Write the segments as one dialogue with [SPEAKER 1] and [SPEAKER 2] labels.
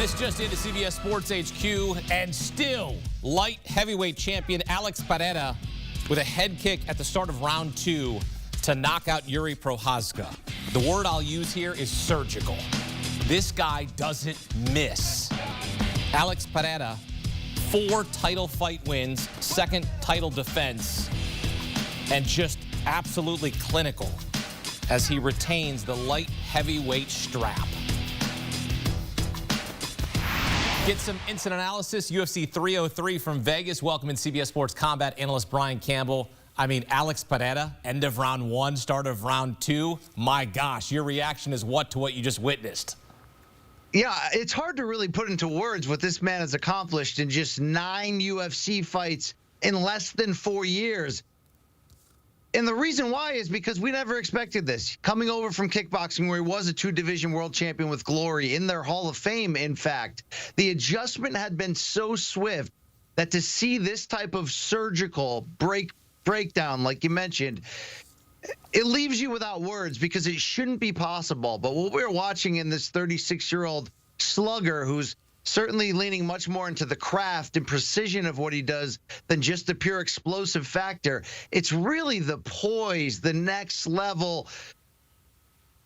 [SPEAKER 1] This just into CBS Sports HQ, and still light heavyweight champion Alex Pereira with a head kick at the start of round 2 to knock out Yuri Prochazka. The word I'll use here is surgical. This guy doesn't miss. Alex Pereira, 4 title fight wins, 2nd title defense, and just absolutely clinical as he retains the light heavyweight strap. Get some instant analysis. UFC 303 from Vegas. Welcome in CBS Sports combat analyst Brian Campbell. I mean, Alex Pereira, end of round 1, start of round 2. My gosh, your reaction is what to what you just witnessed?
[SPEAKER 2] Yeah, it's hard to really put into words what this man has accomplished in just 9 UFC fights in less than 4 years. And the reason why is because we never expected this. Coming over from kickboxing, where he was a 2-division world champion with glory in their Hall of Fame, in fact, the adjustment had been so swift that to see this type of surgical breakdown, like you mentioned, it leaves you without words because it shouldn't be possible. But what we're watching in this 36-year-old slugger who's certainly leaning much more into the craft and precision of what he does than just the pure explosive factor. It's really the poise, the next level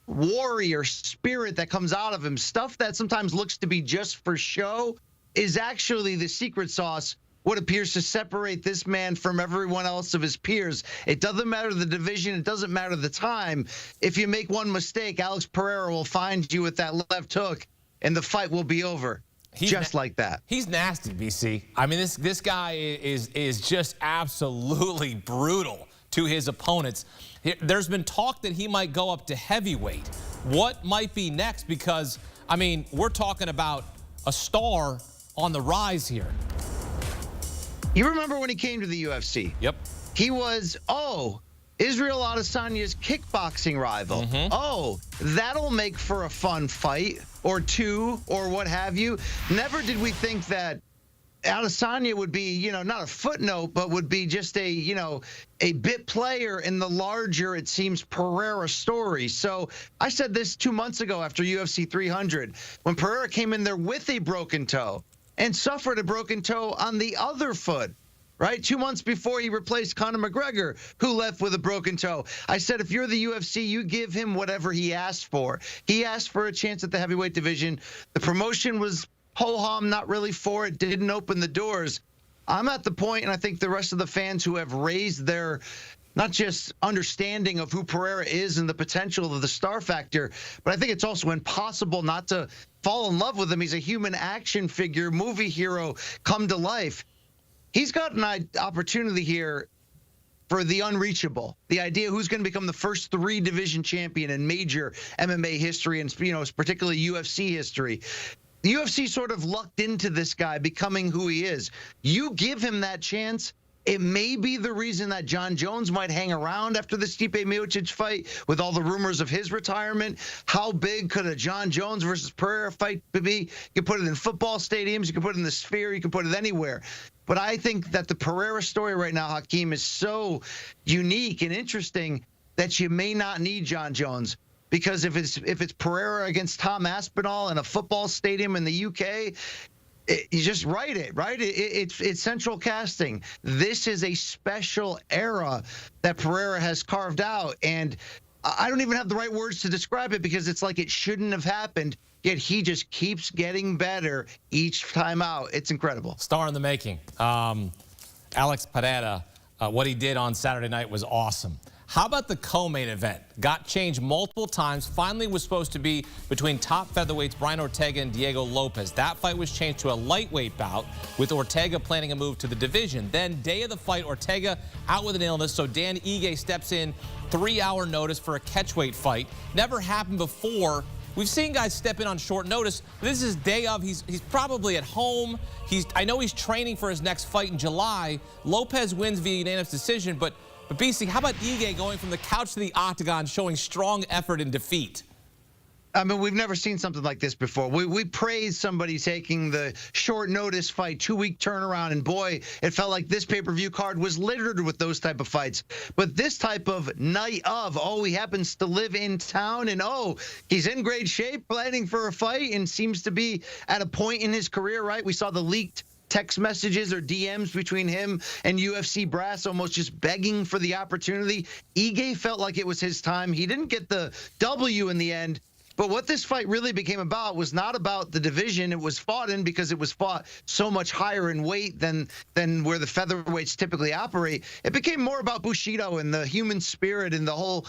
[SPEAKER 2] warrior spirit that comes out of him. Stuff that sometimes looks to be just for show is actually the secret sauce, what appears to separate this man from everyone else of his peers. It doesn't matter the division. It doesn't matter the time. If you make one mistake, Alex Pereira will find you with that left hook, and the fight will be over. Just like that.
[SPEAKER 1] He's nasty, BC. I mean, this guy is just absolutely brutal to his opponents. There's been talk that he might go up to heavyweight. What might be next? Because, I mean, we're talking about a star on the rise here.
[SPEAKER 2] You remember when he came to the UFC?
[SPEAKER 1] Yep.
[SPEAKER 2] He was, Israel Adesanya's kickboxing rival. Oh, that'll make for a fun fight or 2 or what have you. Never did we think that Adesanya would be, not a footnote, but would be just a bit player in the larger, it seems, Pereira story. So I said this 2 months ago after UFC 300, when Pereira came in there with a broken toe and suffered a broken toe on the other foot. Right? 2 months before he replaced Conor McGregor, who left with a broken toe. I said, if you're the UFC, you give him whatever he asked for. He asked for a chance at the heavyweight division. The promotion was ho-hum, not really for it, didn't open the doors. I'm at the point, and I think the rest of the fans who have raised their not just understanding of who Pereira is and the potential of the star factor, but I think it's also impossible not to fall in love with him. He's a human action figure, movie hero come to life. He's got an opportunity here for the unreachable. The idea who's going to become the first 3-division champion in major MMA history and, particularly UFC history. The UFC sort of lucked into this guy becoming who he is. You give him that chance, it may be the reason that John Jones might hang around after the Stipe Miocic fight with all the rumors of his retirement. How big could a John Jones versus Pereira fight be? You can put it in football stadiums. You can put it in the Sphere. You can put it anywhere. But I think that the Pereira story right now, Hakeem, is so unique and interesting that you may not need John Jones. Because if it's Pereira against Tom Aspinall in a football stadium in the UK, you just write it, right? It's central casting. This is a special era that Pereira has carved out. And I don't even have the right words to describe it because it's like it shouldn't have happened. Yet he just keeps getting better each time out. It's incredible.
[SPEAKER 1] Star in the making. Alex Pereira, what he did on Saturday night was awesome. How about the co-main event? Got changed multiple times. Finally was supposed to be between top featherweights Brian Ortega and Diego Lopez. That fight was changed to a lightweight bout with Ortega planning a move to the division. Then day of the fight, Ortega out with an illness, so Dan Ige steps in, 3-hour notice for a catchweight fight. Never happened before. We've seen guys step in on short notice. This is day of. He's probably at home. I know he's training for his next fight in July. Lopez wins via unanimous decision, but BC, how about Ige going from the couch to the octagon, showing strong effort in defeat?
[SPEAKER 2] I mean, we've never seen something like this before. We praised somebody taking the short notice fight, 2-week turnaround, and boy, it felt like this pay-per-view card was littered with those type of fights. But this type of night of, oh, he happens to live in town, and oh, he's in great shape, planning for a fight, and seems to be at a point in his career, right? We saw the leaked text messages or DMs between him and UFC brass, almost just begging for the opportunity. Ige felt like it was his time. He didn't get the W in the end. But what this fight really became about was not about the division it was fought in, because it was fought so much higher in weight than where the featherweights typically operate. It became more about Bushido and the human spirit and the whole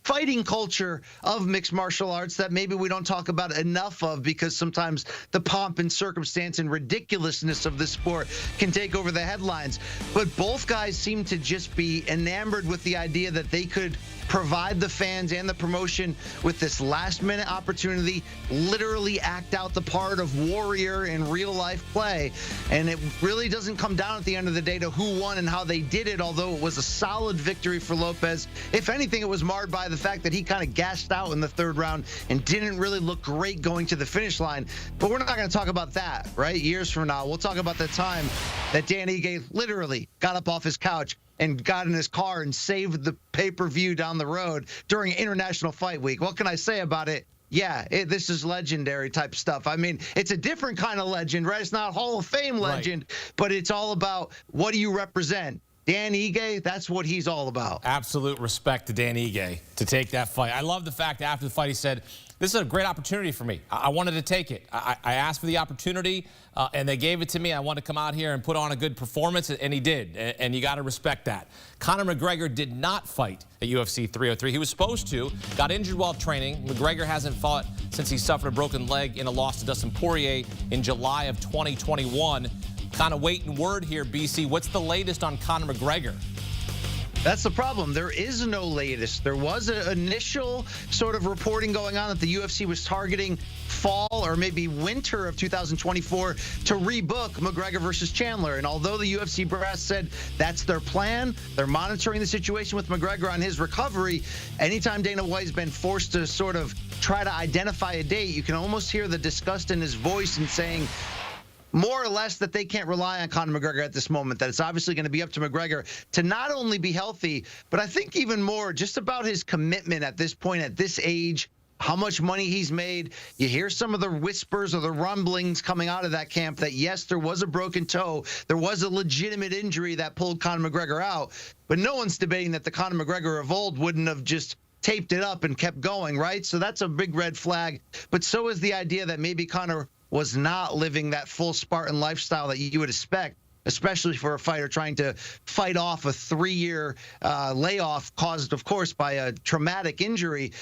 [SPEAKER 2] fighting culture of mixed martial arts that maybe we don't talk about enough of, because sometimes the pomp and circumstance and ridiculousness of the sport can take over the headlines. But both guys seem to just be enamored with the idea that they could provide the fans and the promotion with this last-minute opportunity, literally act out the part of warrior in real-life play. And it really doesn't come down at the end of the day to who won and how they did it, although it was a solid victory for Lopez. If anything, it was marred by the fact that he kind of gassed out in the third round and didn't really look great going to the finish line. But we're not going to talk about that, right? Years from now, we'll talk about the time that Dan Ige literally got up off his couch and got in his car and saved the pay-per-view down the road during International Fight Week. What can I say about it? Yeah, this is legendary type stuff. I mean, it's a different kind of legend, right? It's not Hall of Fame legend, but it's all about what do you represent. Dan Ige, that's what he's all about.
[SPEAKER 1] Absolute respect to Dan Ige to take that fight. I love the fact that after the fight he said, this is a great opportunity for me. I wanted to take it. I asked for the opportunity, and they gave it to me. I wanted to come out here and put on a good performance, and he did, and you got to respect that. Conor McGregor did not fight at UFC 303. He was supposed to, got injured while training. McGregor hasn't fought since he suffered a broken leg in a loss to Dustin Poirier in July of 2021. Kind of waiting word here, BC. What's the latest on Conor McGregor?
[SPEAKER 2] That's the problem. There is no latest. There was an initial sort of reporting going on that the UFC was targeting fall or maybe winter of 2024 to rebook McGregor versus Chandler. And although the UFC brass said that's their plan, they're monitoring the situation with McGregor on his recovery. Anytime Dana White's been forced to sort of try to identify a date, you can almost hear the disgust in his voice and saying, more or less, that they can't rely on Conor McGregor at this moment, that it's obviously going to be up to McGregor to not only be healthy, but I think even more just about his commitment at this point, at this age, how much money he's made. You hear some of the whispers or the rumblings coming out of that camp that, yes, there was a broken toe. There was a legitimate injury that pulled Conor McGregor out. But no one's debating that the Conor McGregor of old wouldn't have just taped it up and kept going, right? So that's a big red flag. But so is the idea that maybe Conor was not living that full Spartan lifestyle that you would expect, especially for a fighter trying to fight off a 3-year layoff caused, of course, by a traumatic injury.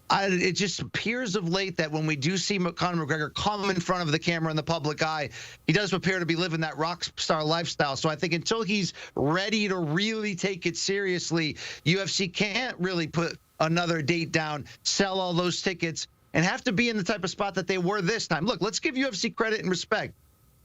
[SPEAKER 2] It just appears of late that when we do see Conor McGregor come in front of the camera in the public eye, he does appear to be living that rock star lifestyle. So I think until he's ready to really take it seriously, UFC can't really put another date down, sell all those tickets, and have to be in the type of spot that they were this time. Look, let's give UFC credit and respect.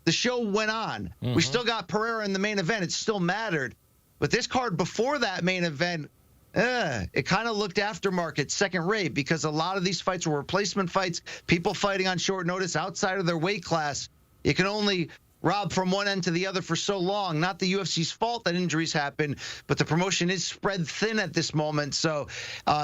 [SPEAKER 2] The show went on. We still got Pereira in the main event. It still mattered. But this card before that main event, it kind of looked aftermarket, second rate, because a lot of these fights were replacement fights, people fighting on short notice outside of their weight class. You can only rob from one end to the other for so long. Not the UFC's fault that injuries happen, but the promotion is spread thin at this moment. So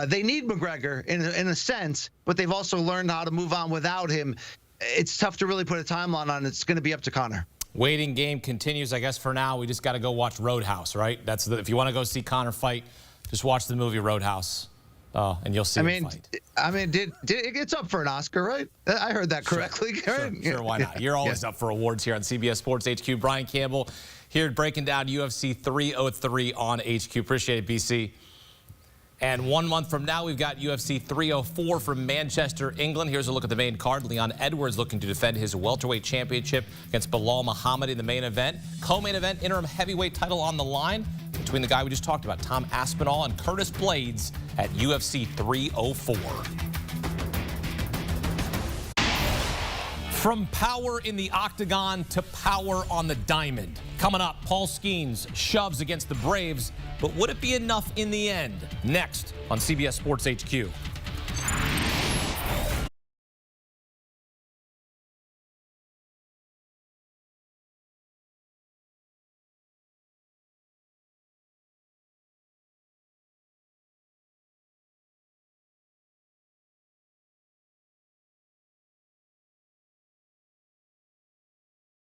[SPEAKER 2] they need McGregor in a sense, but they've also learned how to move on without him. It's tough to really put a timeline on. It's going to be up to Conor.
[SPEAKER 1] Waiting game continues. I guess for now, we just got to go watch Roadhouse, right? If you want to go see Conor fight, just watch the movie Roadhouse. And you'll see him fight.
[SPEAKER 2] I mean, it's up for an Oscar, right? I heard that correctly.
[SPEAKER 1] Sure, why not? You're always up for awards here on CBS Sports HQ. Brian Campbell here breaking down UFC 303 on HQ. Appreciate it, BC. And 1 month from now, we've got UFC 304 from Manchester, England. Here's a look at the main card. Leon Edwards looking to defend his welterweight championship against Bilal Muhammad in the main event. Co-main event, interim heavyweight title on the line between the guy we just talked about, Tom Aspinall, and Curtis Blades at UFC 304. From power in the octagon to power on the diamond. Coming up, Paul Skeens shoves against the Braves, but would it be enough in the end? Next on CBS Sports HQ.